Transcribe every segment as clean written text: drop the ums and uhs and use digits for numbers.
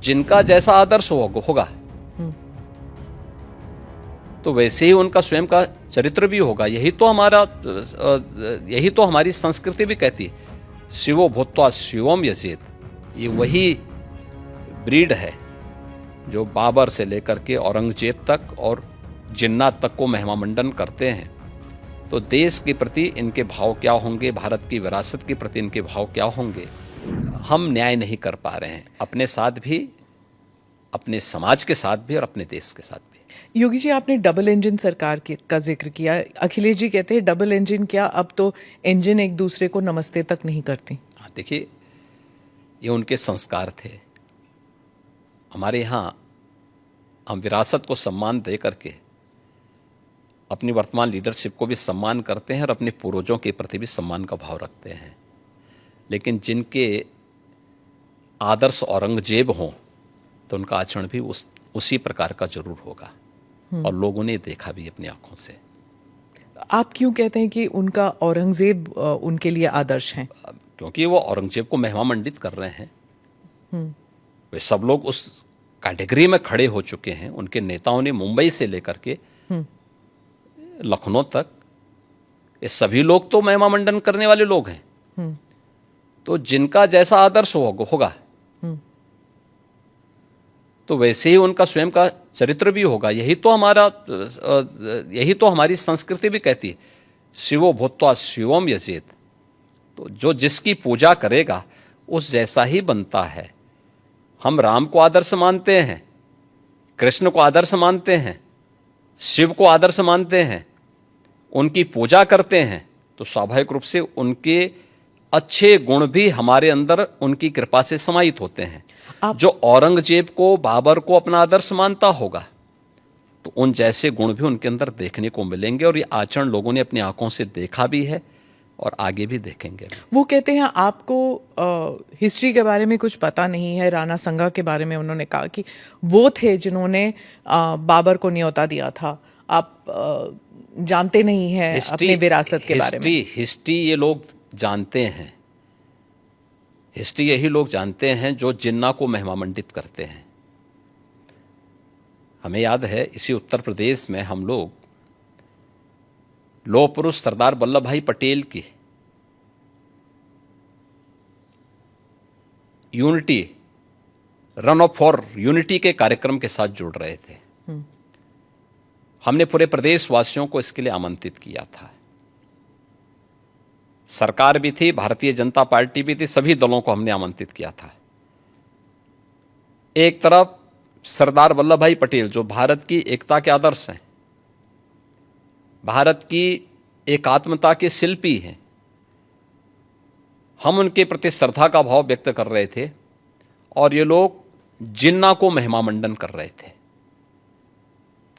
जिनका जैसा आदर्श होगा तो वैसे ही उनका स्वयं का चरित्र भी होगा। यही तो हमारी संस्कृति भी कहती है, शिवो भूत्वा शिवम यजेत। ये वही ब्रीड है जो बाबर से लेकर के औरंगजेब तक और जिन्नात तक को महिमामंडन करते हैं। तो देश के प्रति इनके भाव क्या होंगे, भारत की विरासत के प्रति इनके भाव क्या होंगे, हम न्याय नहीं कर पा रहे हैं, अपने साथ भी, अपने समाज के साथ भी और अपने देश के साथ भी। योगी जी, आपने डबल इंजन सरकार का जिक्र किया। अखिलेश जी कहते हैं डबल इंजन क्या, अब तो इंजन एक दूसरे को नमस्ते तक नहीं करती। हाँ, देखिए, ये उनके संस्कार थे। हमारे यहाँ हम विरासत को सम्मान दे करके अपनी वर्तमान लीडरशिप को भी सम्मान करते हैं और अपने पूर्वजों के प्रति भी सम्मान का भाव रखते हैं। लेकिन जिनके आदर्श औरंगजेब हों तो उनका आचरण भी उसी प्रकार का जरूर होगा, और लोगों ने देखा भी अपनी आंखों से। आप क्यों कहते हैं कि उनका औरंगजेब उनके लिए आदर्श हैं? क्योंकि वो औरंगजेब को महिमामंडित कर रहे हैं। वे सब लोग उस कैटेगरी में खड़े हो चुके हैं। उनके नेताओं ने मुंबई से लेकर के लखनऊ तक, ये सभी लोग तो महिमामंडन करने वाले लोग हैं। तो जिनका जैसा आदर्श होगा तो वैसे ही उनका स्वयं का चरित्र भी होगा। यही तो हमारी संस्कृति भी कहती है, शिवो भूत्वा शिवम यजेत। तो जो जिसकी पूजा करेगा उस जैसा ही बनता है। हम राम को आदर्श मानते हैं, कृष्ण को आदर्श मानते हैं, शिव को आदर्श मानते हैं, उनकी पूजा करते हैं, तो स्वाभाविक रूप से उनके अच्छे गुण भी हमारे अंदर उनकी कृपा से समाहित होते हैं। जो औरंगजेब को, बाबर को अपना आदर्श मानता होगा तो उन जैसे गुण भी उनके अंदर देखने को मिलेंगे, और ये आचरण लोगों ने अपनी आंखों से देखा भी है और आगे भी देखेंगे। वो कहते हैं आपको हिस्ट्री के बारे में कुछ पता नहीं है। राणा संगा के बारे में उन्होंने कहा कि वो थे जिन्होंने बाबर को न्योता दिया था। आप जानते नहीं हैं अपने विरासत के बारे में। हिस्ट्री ये लोग जानते हैं। हिस्ट्री यही लोग जानते हैं जो जिन्ना को महिमामंडित करते हैं। हमें याद है, इसी उत्तर प्रदेश में हम लोग लौह पुरुष सरदार वल्लभ भाई पटेल की unity, run up for unity के कार्यक्रम के साथ जुड़ रहे थे। हमने पूरे प्रदेशवासियों को इसके लिए आमंत्रित किया था। सरकार भी थी, भारतीय जनता पार्टी भी थी, सभी दलों को हमने आमंत्रित किया था। एक तरफ सरदार वल्लभ भाई पटेल जो भारत की एकता के आदर्श हैं, भारत की एकात्मता के शिल्पी हैं, हम उनके प्रति श्रद्धा का भाव व्यक्त कर रहे थे, और ये लोग जिन्ना को महिमामंडन कर रहे थे।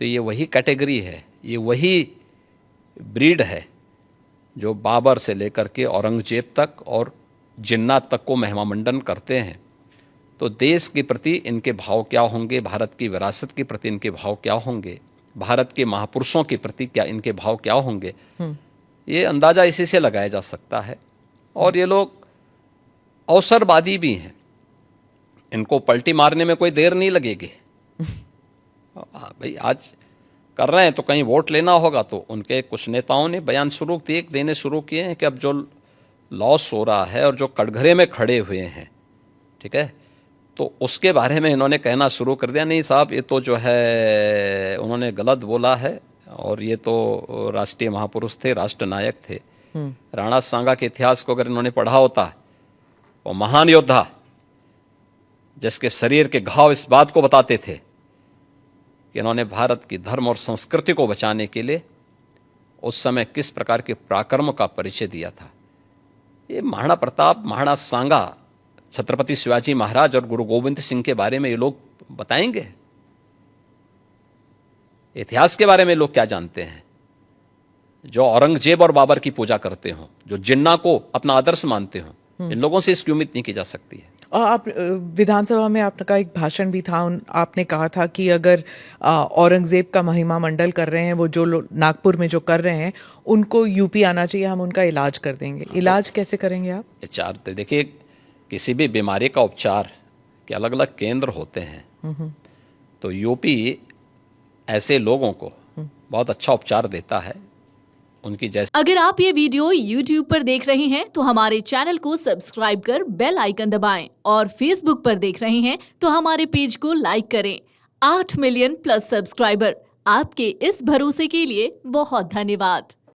तो ये वही कैटेगरी है, ये वही ब्रीड है जो बाबर से लेकर के औरंगजेब तक और जिन्नात तक को महिमामंडन करते हैं। तो देश के प्रति इनके भाव क्या होंगे, भारत की विरासत के प्रति इनके भाव क्या होंगे, भारत के महापुरुषों के प्रति क्या इनके भाव क्या होंगे, ये अंदाजा इसी से लगाया जा सकता है। और ये लोग अवसरवादी भी हैं, इनको पलटी मारने में कोई देर नहीं लगेगी। भाई आज कर रहे हैं तो कहीं वोट लेना होगा, तो उनके कुछ नेताओं ने बयान देने शुरू किए हैं कि अब जो लॉस हो रहा है और जो कटघरे में खड़े हुए हैं, ठीक है, तो उसके बारे में इन्होंने कहना शुरू कर दिया, नहीं साहब ये तो जो है उन्होंने गलत बोला है, और ये तो राष्ट्रीय महापुरुष थे, राष्ट्र नायक थे। राणा सांगा के इतिहास को अगर इन्होंने पढ़ा होता, वो महान योद्धा जिसके शरीर के घाव इस बात को बताते थे कि इन्होंने भारत की धर्म और संस्कृति को बचाने के लिए उस समय किस प्रकार के पराक्रम का परिचय दिया था। ये महाराणा प्रताप, महाराणा सांगा, छत्रपति शिवाजी महाराज और गुरु गोविंद सिंह के बारे में ये लोग बताएंगे। इतिहास के बारे में लोग क्या जानते हैं? जो औरंगजेब और बाबर की पूजा करते हो, जो जिन्ना को अपना आदर्श मानते हो, इन लोगों से इसकी उम्मीद नहीं की जा सकती है। और आप विधानसभा में आपका एक भाषण भी था, आपने कहा था कि अगर औरंगजेब का महिमा मंडल कर रहे हैं, वो जो नागपुर में जो कर रहे हैं, उनको यूपी आना चाहिए, हम उनका इलाज कर देंगे। इलाज कैसे करेंगे आप? देखिए, किसी भी बीमारी का उपचार कि अलग अलग केंद्र होते हैं, तो यूपी ऐसे लोगों को बहुत अच्छा उपचार देता है उनकी जैसे। अगर आप ये वीडियो YouTube पर देख रहे हैं तो हमारे चैनल को सब्सक्राइब कर बेल आइकन दबाएं, और Facebook पर देख रहे हैं तो हमारे पेज को लाइक करें। 8 मिलियन प्लस सब्सक्राइबर, आपके इस भरोसे के लिए बहुत धन्यवाद।